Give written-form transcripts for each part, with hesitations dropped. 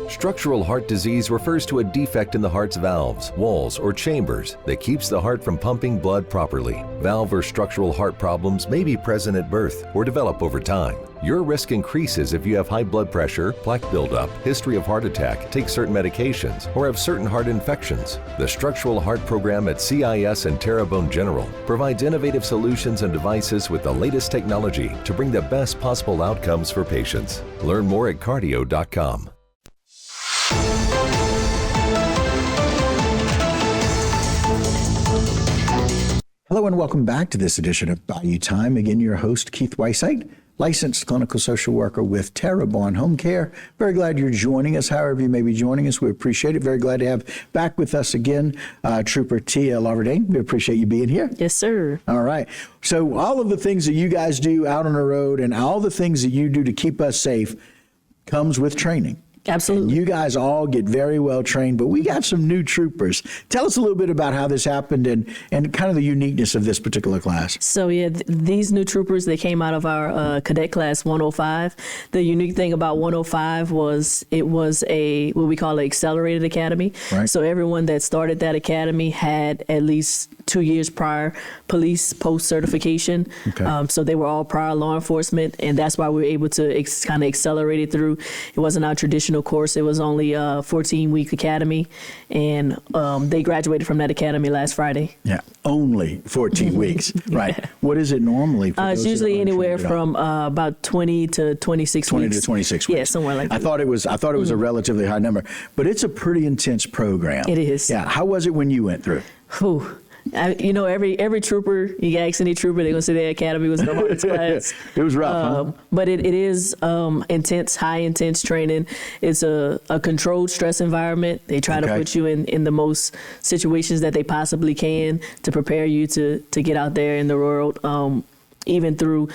Structural heart disease refers to a defect in the heart's valves, walls, or chambers that keeps the heart from pumping blood properly. Valve or structural heart problems may be present at birth or develop over time. Your risk increases if you have high blood pressure, plaque buildup, history of heart attack, take certain medications, or have certain heart infections. The Structural Heart Program at CIS and Terrebonne General provides innovative solutions and devices with the latest technology to bring the best possible outcomes for patients. Learn more at cardio.com. Hello and welcome back to this edition of Bayou Time. Again, your host, Keith Weissite, licensed clinical social worker with Terrebonne Home Care. Very glad you're joining us, however you may be joining us. We appreciate it. Very glad to have back with us again, Trooper Tia Laverdane. We appreciate you being here. Yes, sir. All right. So all of the things that you guys do out on the road and all the things that you do to keep us safe comes with training. Absolutely. And you guys all get very well trained, but we got some new troopers. Tell us a little bit about how this happened and kind of the uniqueness of this particular class. So yeah, these new troopers, they came out of our cadet class 105. The unique thing about 105 was it was a what we call an accelerated academy. Right. So everyone that started that academy had at least 2 years prior police post certification. Okay. So they were all prior law enforcement, and that's why we were able to kind of accelerate it through. It wasn't our traditional course. It was only a 14-week academy, and they graduated from that academy last Friday. Yeah, only 14 weeks. Right. Yeah. What is it normally? For It's those usually that aren't anywhere trained at all? from about 20 to 26 20 weeks. to 26 weeks. Yeah, somewhere like that. I thought it was a relatively high number, but it's a pretty intense program. It is. Yeah. How was it when you went through? Whew. Every trooper, you ask any trooper, they're going to say their academy was the hardest class. It was rough, huh? But it is intense, high intense training. It's a controlled stress environment. They try to put you in the most situations that they possibly can to prepare you to get out there in the world. Even through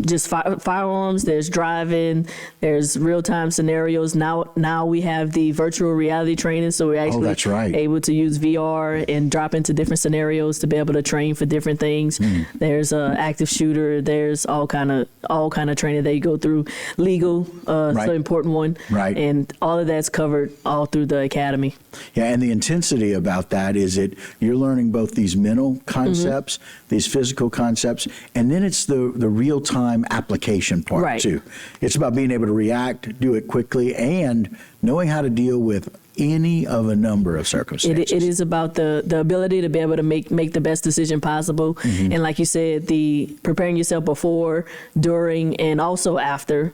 just firearms, there's driving, there's real-time scenarios. Now we have the virtual reality training, so we're actually that's right. able to use VR and drop into different scenarios to be able to train for different things. There's an active shooter. There's all kind of training that you go through. Legal, so important one. Right. And all of that's covered all through the academy. Yeah, and the intensity about that is you're learning both these mental concepts, these physical concepts, and then it's the real-time application part too. It's about being able to react, do it quickly, and knowing how to deal with any of a number of circumstances. It is about the ability to be able to make the best decision possible. And like you said, the preparing yourself before, during, and also after.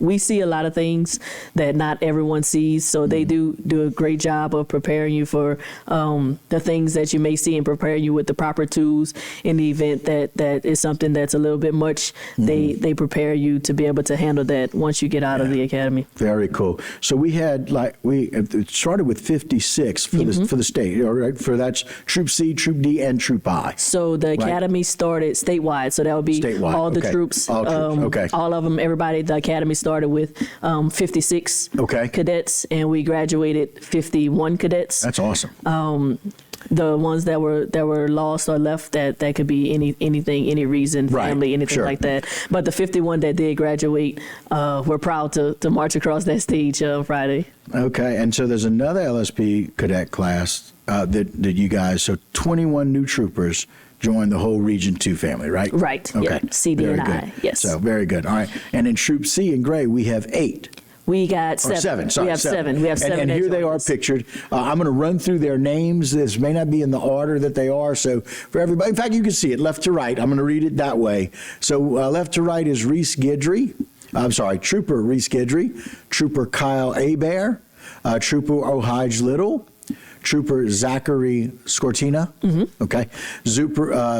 We see a lot of things that not everyone sees, so they do a great job of preparing you for the things that you may see and prepare you with the proper tools in the event that is something that's a little bit much. They prepare you to be able to handle that once you get out of the academy. Very cool. So we had it started with 56 for the state, all right? For that's Troop C, Troop D, and Troop I. So the academy started statewide, so that would be Statewide, all the troops, all troops, all of them, everybody. The academy started with 56 cadets, and we graduated 51 cadets. That's awesome. The ones that were lost or left, that could be anything, any reason, family, anything like that. But the 51 that did graduate, we're proud to march across that stage Friday. Okay, and so there's another LSP cadet class that you guys, so 21 new troopers joined the whole Region 2 family, right? Right. Okay. Yeah. CD very and good. I. Yes. So very good. All right. And in Troop C in gray, we have 8. We got 7. Or 7, sorry. We have 7. We have 7. And here they are pictured. I'm going to run through their names. This may not be in the order that they are. So for everybody, in fact, you can see it left to right. I'm going to read it that way. So left to right is Reese Guidry. Trooper Reese Guidry, Trooper Kyle Abear, Trooper Ohige Little, Trooper Zachary Scortina, okay,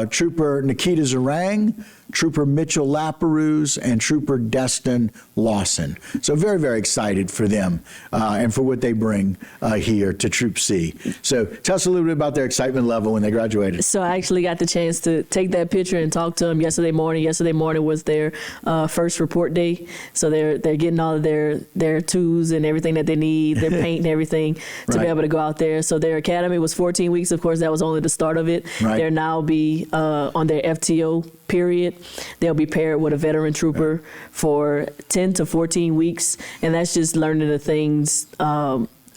Trooper Nikita Zarang, Trooper Mitchell Laperouse, and Trooper Destin Lawson. So very, very excited for them and for what they bring here to Troop C. So tell us a little bit about their excitement level when they graduated. So I actually got the chance to take that picture and talk to them yesterday morning. Yesterday morning was their first report day. So they're getting all of their tools and everything that they need, their paint and everything to be able to go out there. So their academy was 14 weeks. Of course, that was only the start of it. They'll now be on their FTO period. they'll be paired with a veteran trooper for 10 to 14 weeks, and that's just learning the things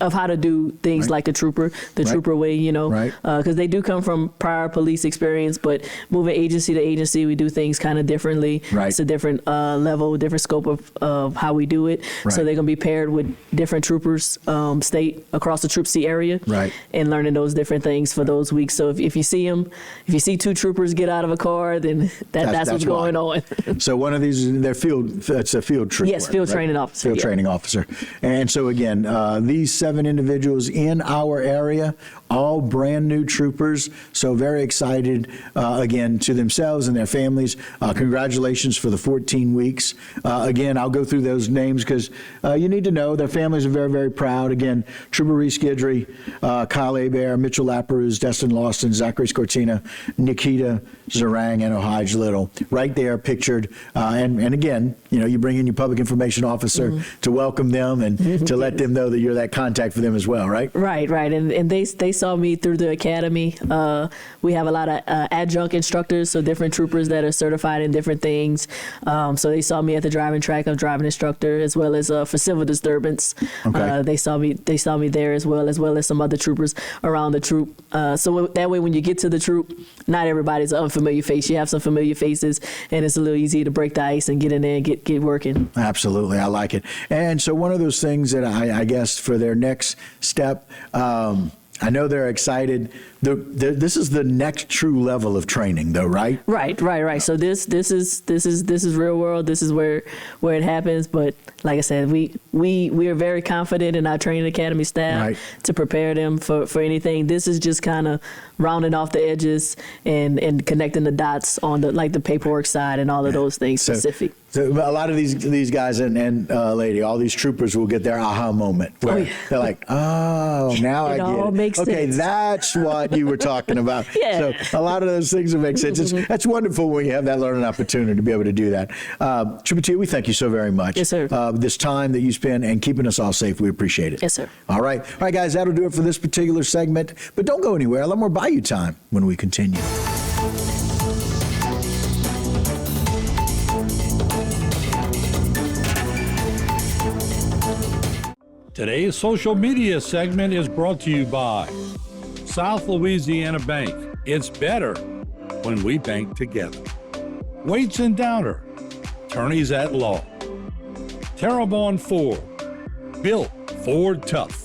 of how to do things like the trooper way, you know, because they do come from prior police experience, but moving agency to agency, we do things kind of differently. It's a different level, different scope of how we do it. So they're going to be paired with different troopers state across the Troop C area and learning those different things for those weeks. So if you see them, if you see two troopers get out of a car, then that's what's going on. So one of these, it's a field trooper. Yes, field training officer. Field training officer. And so again, these 7 individuals in our area, all brand new troopers. So very excited, again, to themselves and their families. Congratulations for the 14 weeks. Again, I'll go through those names because you need to know their families are very, very proud. Again, Trooper Reese Guidry, Kyle Hebert, Mitchell Lapperouse, Destin Lawson, Zachary Scortina, Nikita Zarang, and Ohij Little. Right there pictured. And again, you know, you bring in your public information officer to welcome them and to let them know that you're that contact for them as well, right? Right. And they saw me through the academy. We have a lot of adjunct instructors, so different troopers that are certified in different things. So they saw me at the driving track of driving instructor, as well as for civil disturbance. They saw me there as well as some other troopers around the troop. So that way, when you get to the troop, not everybody's an unfamiliar face. You have some familiar faces, and it's a little easier to break the ice and get in there and get working. Absolutely, I like it. And so one of those things that I guess for their next step, I know they're excited. This is the next true level of training, though, right? Right. So this is real world. This is where it happens. But like I said, we are very confident in our training academy staff to prepare them for anything. This is just kind of rounding off the edges and connecting the dots on the paperwork side and all of those things specific. So a lot of these guys and lady, all these troopers will get their aha moment where they're like, oh, now I get it. Makes okay, sense. That's what you were talking about. So a lot of those things will make sense. That's wonderful when you have that learning opportunity to be able to do that. Trooper T, we thank you so very much. Yes, sir. This time that you spend and keeping us all safe, we appreciate it. Yes, sir. All right, guys, that'll do it for this particular segment. But don't go anywhere. A lot more Bayou time when we continue. Today's social media segment is brought to you by South Louisiana Bank. It's better when we bank together. Waits and Downer, attorneys at law. Terrebonne Ford, built Ford tough.